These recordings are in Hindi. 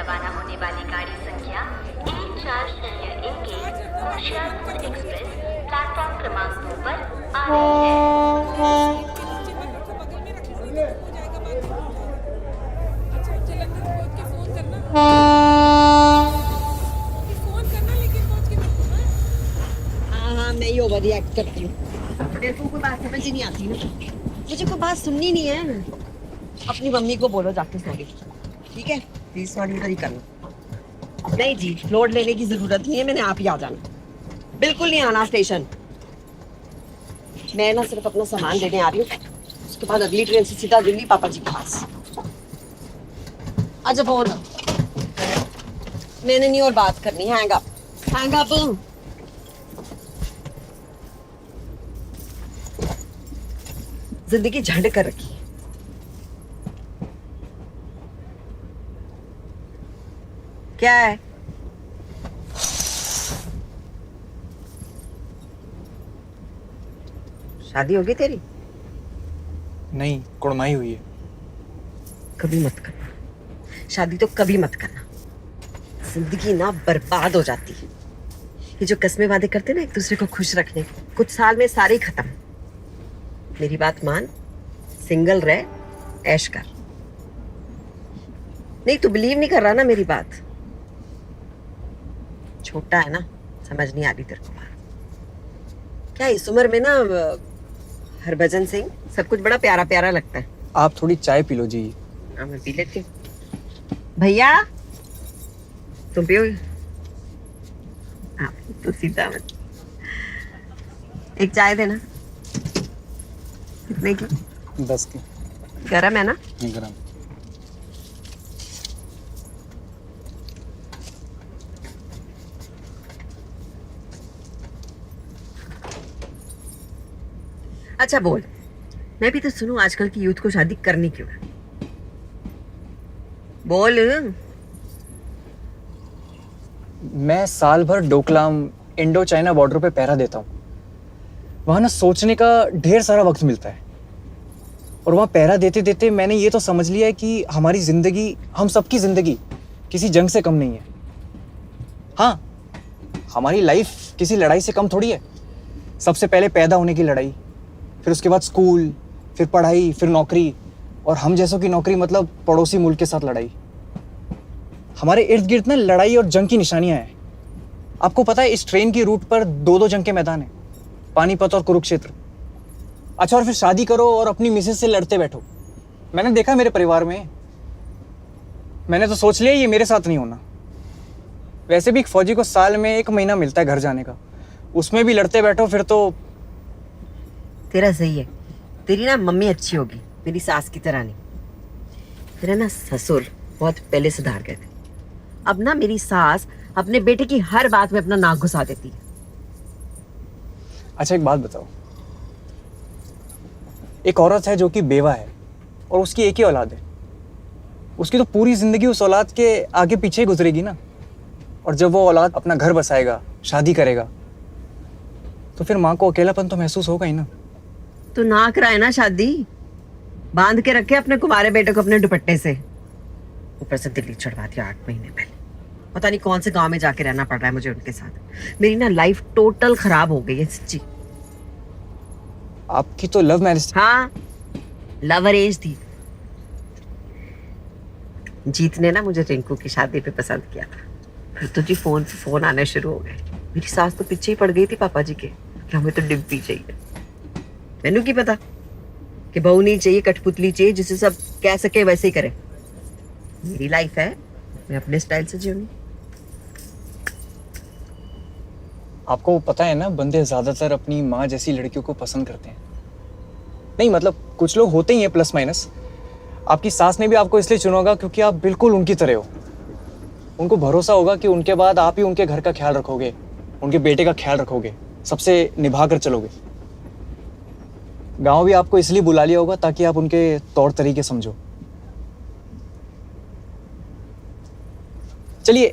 रवाना होने वाली गाड़ी संख्या 1401 होशियारपुर एक्सप्रेस प्लेटफॉर्म क्रमांक 2 पर आ रही है। हाँ मैं ही ओवर रिएक्ट करती हूँ। मेरे को कोई बात समझ ही नहीं आती ना, मुझे कोई बात सुननी नहीं है। अपनी मम्मी को बोलो जाके सॉरी, ठीक है? प्लीज सॉरी इधर ही करना। नहीं जी, लोड लेने की जरूरत नहीं है, मैंने आप ही आ जाना। बिल्कुल नहीं आना स्टेशन। मैं ना सिर्फ अपना सामान लेने आ रही हूँ, उसके बाद अगली ट्रेन से सीधा दिल्ली पापा जी के पास। अच्छा फोन मैंने नहीं और बात करनी। Hang up, hang up. जिंदगी झंड कर रखी है। क्या है? शादी होगी तेरी? नहीं, कुड़माई हुई है। कभी मत करना शादी, तो कभी मत करना। जिंदगी ना बर्बाद हो जाती है। ये जो कस्में वादे करते ना एक दूसरे को खुश रखने, कुछ साल में सारे ही खत्म। मेरी बात मान, सिंगल रह, ऐश कर। नहीं तू बिलीव नहीं कर रहा ना मेरी बात। छोटा है ना, समझ नहीं आ रही तेरे को बात। क्या इस उम्र में ना हरभजन सिंह सब कुछ बड़ा प्यारा प्यारा लगता है। आप थोड़ी चाय पी लो जी। हाँ मैं पी लेती हूँ। भैया तुम पियोगे? हाँ तो सीधा मत। एक चाय देना। कितने की? 10 की। गरम है ना? गरम। अच्छा बोल, मैं भी तो सुनूं आजकल की यूथ को शादी करनी क्यों है? बोल। मैं साल भर डोकलाम इंडो चाइना बॉर्डर पे पहरा देता हूँ। वहाँ ना सोचने का ढेर सारा वक्त मिलता है, और वहाँ पहरा देते देते मैंने ये तो समझ लिया है कि हमारी जिंदगी, हम सबकी जिंदगी किसी जंग से कम नहीं है। हाँ, हमारी लाइफ किसी लड़ाई से कम थोड़ी है। सबसे पहले पैदा होने की लड़ाई, फिर उसके बाद स्कूल, फिर पढ़ाई, फिर नौकरी, और हम जैसों की नौकरी मतलब पड़ोसी मुल्क के साथ लड़ाई। हमारे इर्द गिर्द ना लड़ाई और जंग की निशानियां हैं। आपको पता है इस ट्रेन की रूट पर दो जंग के मैदान हैं, पानीपत और कुरुक्षेत्र। अच्छा, और फिर शादी करो और अपनी मिसेज से लड़ते बैठो। मैंने देखा मेरे परिवार में, मैंने तो सोच लिया ये मेरे साथ नहीं होना। वैसे भी एक फौजी को साल में 1 महीना मिलता है घर जाने का, उसमें भी लड़ते बैठो फिर तो। तेरा सही है, तेरी ना मम्मी अच्छी होगी, मेरी सास की तरह नहीं। तेरा ना ससुर बहुत पहले सुधार गए थे। अब ना मेरी सास अपने बेटे की हर बात में अपना नाक घुसा देती है। अच्छा एक बात बताओ, एक औरत है जो कि बेवा है और उसकी एक ही औलाद है, उसकी तो पूरी जिंदगी उस औलाद के आगे पीछे ही गुजरेगी ना। और जब वो औलाद अपना घर बसाएगा, शादी करेगा, तो फिर माँ को अकेलापन तो महसूस होगा ही ना। तो ना कराए ना शादी, बांध के रखे अपने कुंवारे बेटे को अपने दुपट्टे से। ऊपर से दिल्ली चढ़वा दिया 8 महीने पहले। पता नहीं कौन से गांव में जाके रहना पड़ रहा है मुझे उनके साथ। मेरी ना लाइफ टोटल खराब हो गई है सच्ची। आपकी तो लव मैरिज? हाँ, लव अरेंज थी। जीत ने ना मुझे रिंकू की शादी पे पसंद किया था। फिर तो जी फोन पे फोन आने शुरू हो गए। मेरी सास तो पीछे ही पड़ गई थी पापा जी के कि हमें तो डिम्पी चाहिए। मैनू की पता कि बहू नहीं चाहिए, कठपुतली चाहिए जिसे सब कह सके वैसे ही करे। मेरी लाइफ है, मैं अपने स्टाइल से जीऊंगी। आपको पता है ना, बंदे ज्यादातर अपनी माँ जैसी लड़कियों को पसंद करते हैं। नहीं मतलब कुछ लोग होते ही हैं प्लस माइनस। आपकी सास ने भी आपको इसलिए चुना होगा क्योंकि आप बिल्कुल उनकी तरह हो। उनको भरोसा होगा कि उनके बाद आप ही उनके घर का ख्याल रखोगे, उनके बेटे का ख्याल रखोगे, सबसे निभा कर चलोगे। गांव भी आपको इसलिए बुला लिया होगा ताकि आप उनके तौर तरीके समझो। चलिए,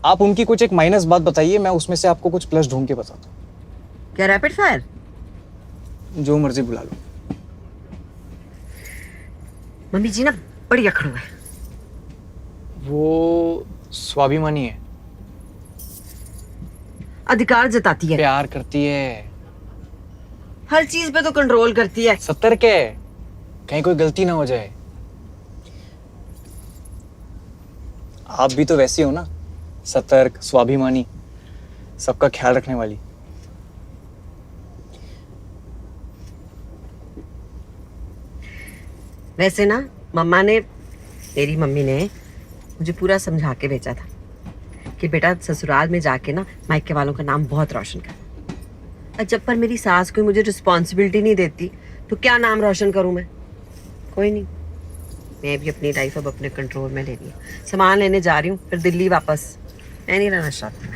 आप उनकी कुछ एक माइनस बात बताइए, मैं उसमें से आपको कुछ प्लस ढूंढ के बताता हूँ। क्या रैपिड फायर? जो मर्जी बुला लो। मम्मी जी ना बड़ी अखड़ू है। वो स्वाभिमानी है, अधिकार जताती है, प्यार करती है, हर चीज पे तो कंट्रोल करती है। सतर्क है, कहीं कोई गलती ना हो जाए। आप भी तो वैसी हो ना, सतर्क, स्वाभिमानी, सबका ख्याल रखने वाली। वैसे ना मेरी मम्मी ने मुझे पूरा समझा के भेजा था कि बेटा ससुराल में जाके ना मायके वालों का नाम बहुत रोशन कर। और जब पर मेरी सास कोई मुझे रिस्पॉन्सिबिलिटी नहीं देती तो क्या नाम रोशन करूं मैं? कोई नहीं, मैं भी अपनी लाइफ अब अपने कंट्रोल में ले रही हूँ। सामान लेने जा रही हूँ, फिर दिल्ली वापस। मैं नहीं रहना चाहती।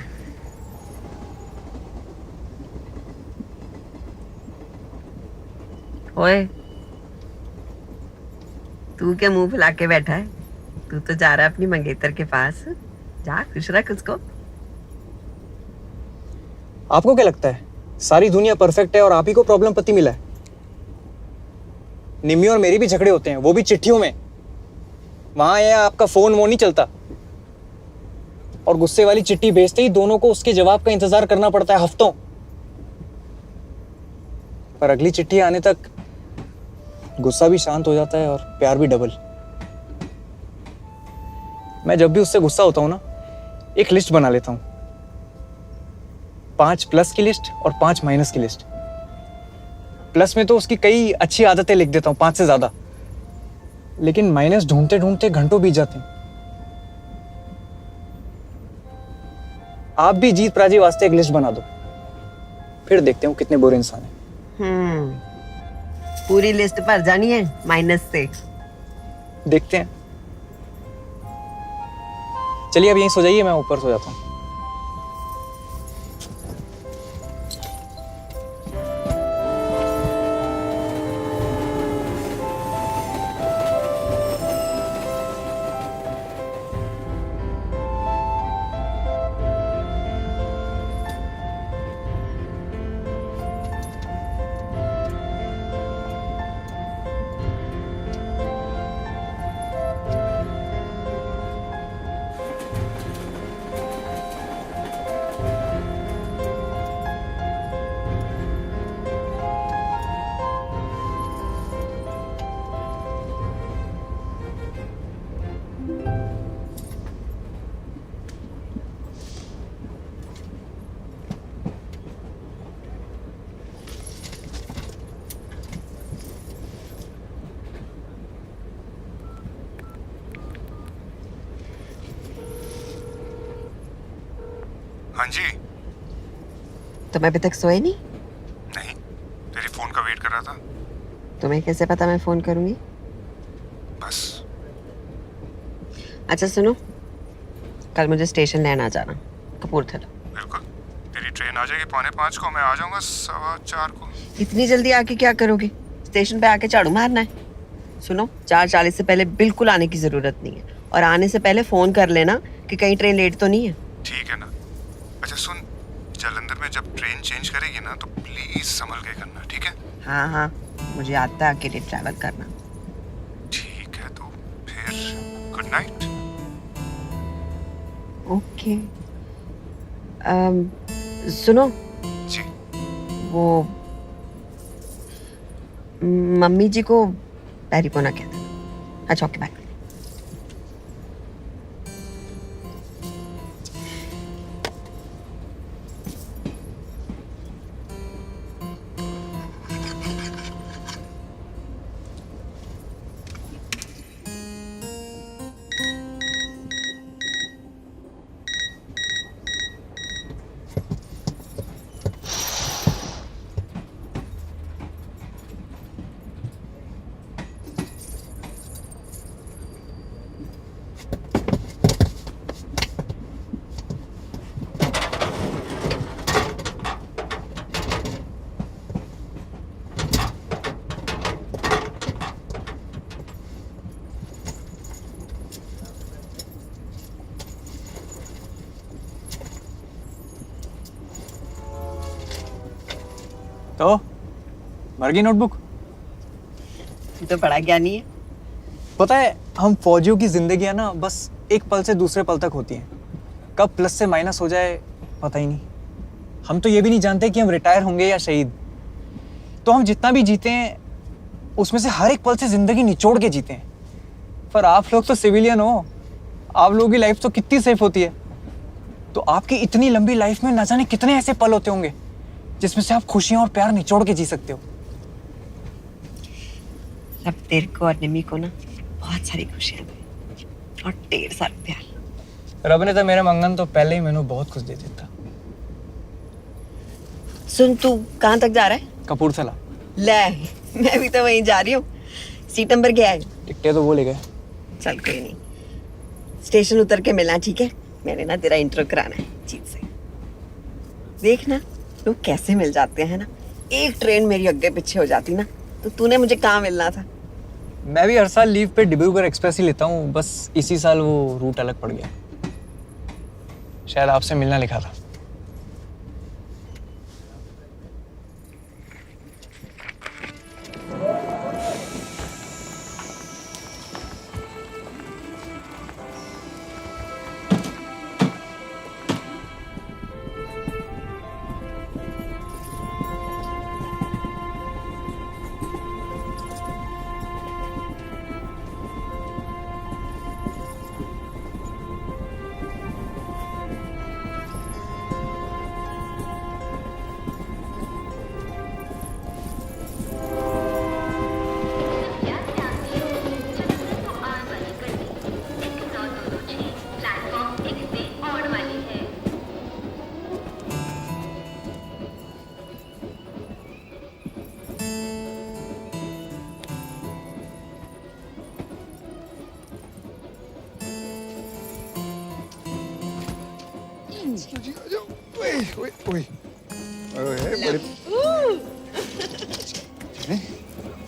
ओए, तू क्या मुंह फुला के बैठा है? तू तो जा रहा है अपनी मंगेतर के पास। जा, खुश रख उसको। आपको क्या लगता है सारी दुनिया परफेक्ट है और आप ही को प्रॉब्लम पति मिला है? निम्मी और मेरी भी झगड़े होते हैं, वो भी चिट्ठियों में। वहां ये आपका फोन वो नहीं चलता, और गुस्से वाली चिट्ठी भेजते ही दोनों को उसके जवाब का इंतजार करना पड़ता है हफ्तों। पर अगली चिट्ठी आने तक गुस्सा भी शांत हो जाता है और प्यार भी डबल। मैं जब भी उससे गुस्सा होता हूं ना, एक लिस्ट बना लेता हूं, 5 प्लस की लिस्ट और 5 माइनस की लिस्ट। प्लस में तो उसकी कई अच्छी आदतें लिख देता हूं, 5 से ज्यादा, लेकिन माइनस ढूंढते ढूंढते घंटों बीत जाते हैं। आप भी जीत पराजय वास्ते एक लिस्ट बना दो, फिर देखते हैं कितने बुरे इंसान हैं। पूरी लिस्ट भर जानी है माइनस से। देखते हैं। चलिए अब यहीं सो जाइए, मैं ऊपर सो जाता हूँ। हाँ जी। तुम अभी तक सोए नहीं? नहीं, तेरी फोन का वेट कर रहा था। तुम्हें कैसे पता मैं फोन करूंगी? बस। अच्छा सुनो, कल मुझे स्टेशन लेने आ जाना, कपूरथला। बिल्कुल, तेरी ट्रेन आ जाएगी 4:45 को, मैं आ जाऊंगा 4:15 को। इतनी जल्दी आके क्या करोगे? स्टेशन पे आके झाड़ू मारना है? सुनो, 4:40 से पहले बिल्कुल आने की जरूरत नहीं है, और आने से पहले फोन कर लेना कि कहीं ट्रेन लेट तो नहीं है। ठीक है ना। अच्छा सुन, जालंधर में जब ट्रेन चेंज करेगी ना तो प्लीज संभल के करना, ठीक है? हाँ हाँ, मुझे आता है अकेले ट्रैवल करना। ठीक है, तो फिर गुड नाइट। ओके। सुनो, जी। वो मम्मी जी को पैरी पोना कहता। अच्छा ओके, बाय। तो भर गई नोटबुक? तो बड़ा ज्ञानी है। पता है, हम फौजियों की जिंदगी है ना, बस एक पल से दूसरे पल तक होती हैं। कब प्लस से माइनस हो जाए पता ही नहीं। हम तो ये भी नहीं जानते कि हम रिटायर होंगे या शहीद। तो हम जितना भी जीते हैं उसमें से हर एक पल से जिंदगी निचोड़ के जीते हैं। पर आप लोग तो सिविलियन हो, आप लोगों की लाइफ तो कितनी सेफ होती है। तो आपकी इतनी लंबी लाइफ में न जाने कितने ऐसे पल होते होंगे जिसमें से आप खुशियां और प्यार निचोड़ के जी सकते हो। अब तेरे को और निमी को ना बहुत सारी खुशियां दी और ढेर सारा प्यार। रब ने तो मेरे मंगन तो पहले ही मैंने बहुत कुछ दे दिया था। सुन, तू कहाँ तक जा रहा है? कपूरथला। ले, मैं भी तो वहीं जा रही हूँ। सीट नंबर क्या है? टिकटें तो वो ले गए। चल कोई नहीं, स्टेशन उतर के मिलना, ठीक है? मैंने ना तेरा इंट्रो कराना है जीत से। देख ना लोग कैसे मिल जाते हैं ना। एक ट्रेन मेरी आगे पीछे हो जाती ना तो तूने मुझे कहाँ मिलना था। मैं भी हर साल लीव पे डिब्रूगढ़ एक्सप्रेस ही लेता हूँ, बस इसी साल वो रूट अलग पड़ गया। शायद आपसे मिलना लिखा था।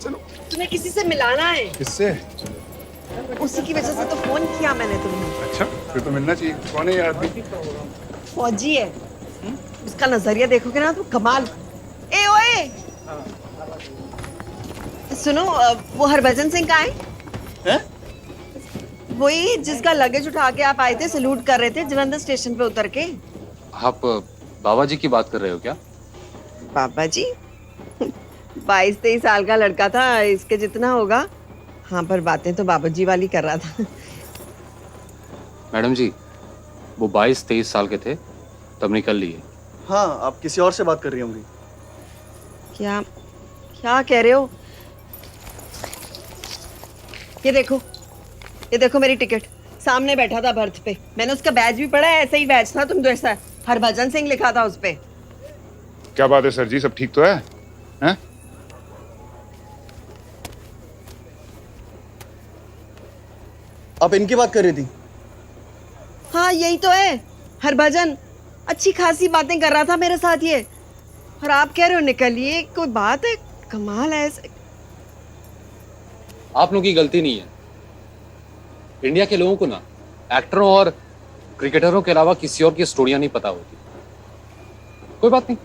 चलो। तुम्हें किसी से मिलाना है। किससे? उसी की वजह से तो फोन किया मैंने तुम्हें। अच्छा, फिर तो मिलना चाहिए। कौन है ये आदमी? फौजी है। उसका नजरिया देखोगे ना तो कमाल। ए ओए, सुनो, वो हरभजन सिंह कहाँ है? वही जिसका लगेज उठा के आप आए थे, सैल्यूट कर रहे थे जलंधर स्टेशन पे उतर के। आप बाबा जी की बात कर रहे हो क्या? बाबा जी? 22-23 साल का लड़का था, इसके जितना होगा। हाँ, पर बातें तो बाबा जी वाली कर रहा था। मैडम जी, वो 22-23 साल के थे तब निकल लिए। हाँ, आप किसी और से बात कर रही होंगी। क्या क्या कह रहे हो? ये देखो मेरी टिकट। सामने बैठा था बर्थ पे, मैंने उसका बैज भी पढ़ा है। ऐसा ही बैज था तुम जैसा, हरभजन सिंह लिखा था उस पे। क्या बात है सर जी, सब ठीक तो है? हैं? आप इनकी बात कर रही थी? हाँ यही तो है, हरभजन। अच्छी खासी बातें कर रहा था मेरे साथ ये, और आप कह रहे हो निकलिए। कोई बात है? कमाल है ऐसे। आप लोगों की गलती नहीं है। इंडिया के लोगों को ना एक्टरों और क्रिकेटरों के अलावा किसी और की स्टोरियां नहीं पता होती। कोई बात नहीं,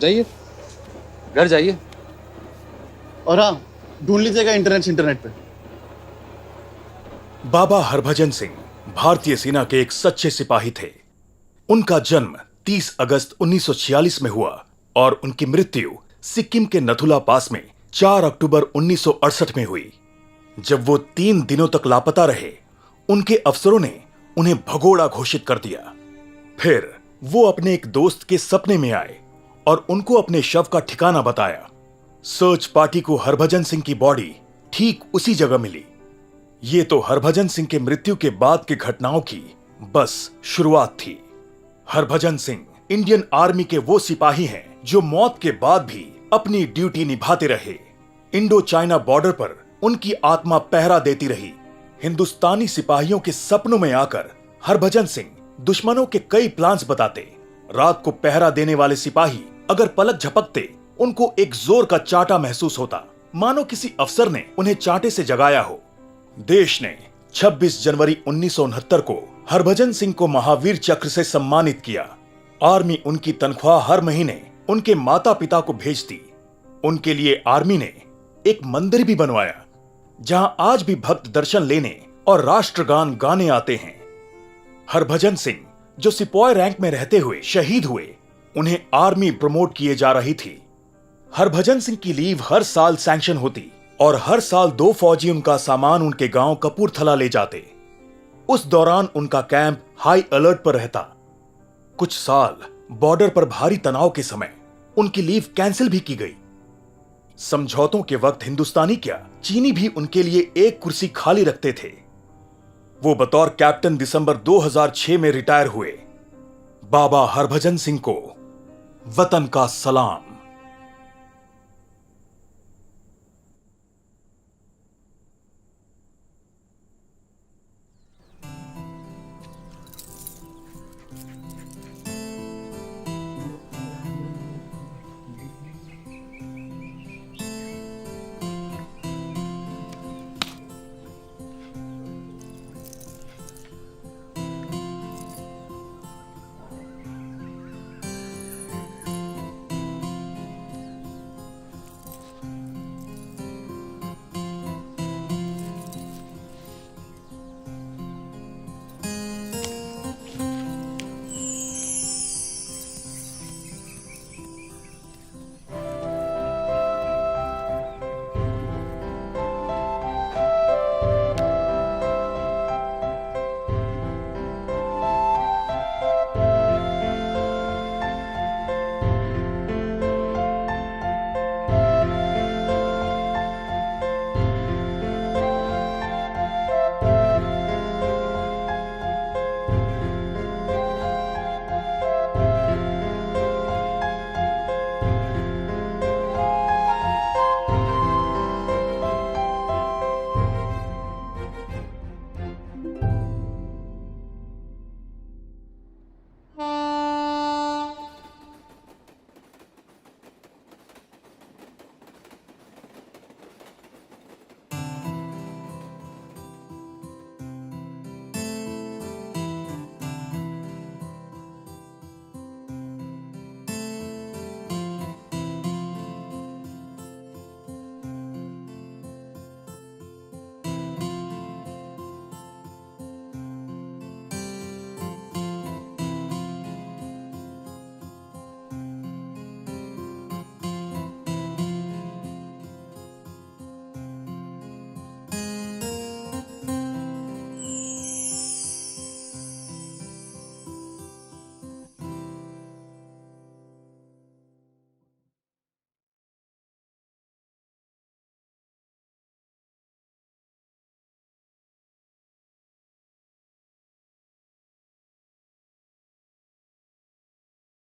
जाइए घर जाइए। और हाँ, ढूंढ लीजिएगा इंटरनेट पे। बाबा हरभजन सिंह भारतीय सेना के एक सच्चे सिपाही थे। उनका जन्म 30 अगस्त 1946 में हुआ और उनकी मृत्यु सिक्किम के नथुला पास में 4 अक्टूबर 1968 में हुई। जब वो 3 दिनों तक लापता रहे, उनके अफसरों ने उन्हें भगोड़ा घोषित कर दिया। फिर वो अपने एक दोस्त के सपने में आए और उनको अपने शव का ठिकाना बताया। सर्च पार्टी को हरभजन सिंह की बॉडी ठीक उसी जगह मिली। ये तो हरभजन सिंह के मृत्यु के बाद की घटनाओं की बस शुरुआत थी। हरभजन सिंह इंडियन आर्मी के वो सिपाही हैं जो मौत के बाद भी अपनी ड्यूटी निभाते रहे। इंडो चाइना बॉर्डर पर उनकी आत्मा पहरा देती रही। हिंदुस्तानी सिपाहियों के सपनों में आकर हरभजन सिंह दुश्मनों के कई प्लान्स बताते। रात को पहरा देने वाले सिपाही अगर पलक झपकते, उनको एक जोर का चांटा महसूस होता, मानो किसी अफसर ने उन्हें चांटे से जगाया हो। देश ने 26 जनवरी 1969 को हरभजन सिंह को महावीर चक्र से सम्मानित किया। आर्मी उनकी तनख्वाह हर महीने उनके माता पिता को भेजती। उनके लिए आर्मी ने एक मंदिर भी बनवाया, जहां आज भी भक्त दर्शन लेने और राष्ट्रगान गाने आते हैं। हरभजन सिंह जो सिपाही रैंक में रहते हुए शहीद हुए, उन्हें आर्मी प्रमोट किए जा रही थी। हरभजन सिंह की लीव हर साल सैंक्शन होती और हर साल 2 फौजी उनका सामान उनके गांव कपूरथला ले जाते। उस दौरान उनका कैंप हाई अलर्ट पर रहता। कुछ साल बॉर्डर पर भारी तनाव के समय उनकी लीव कैंसिल भी की गई। समझौतों के वक्त हिंदुस्तानी क्या, चीनी भी उनके लिए एक कुर्सी खाली रखते थे। वो बतौर कैप्टन दिसंबर 2006 में रिटायर हुए। बाबा हरभजन सिंह को वतन का सलाम।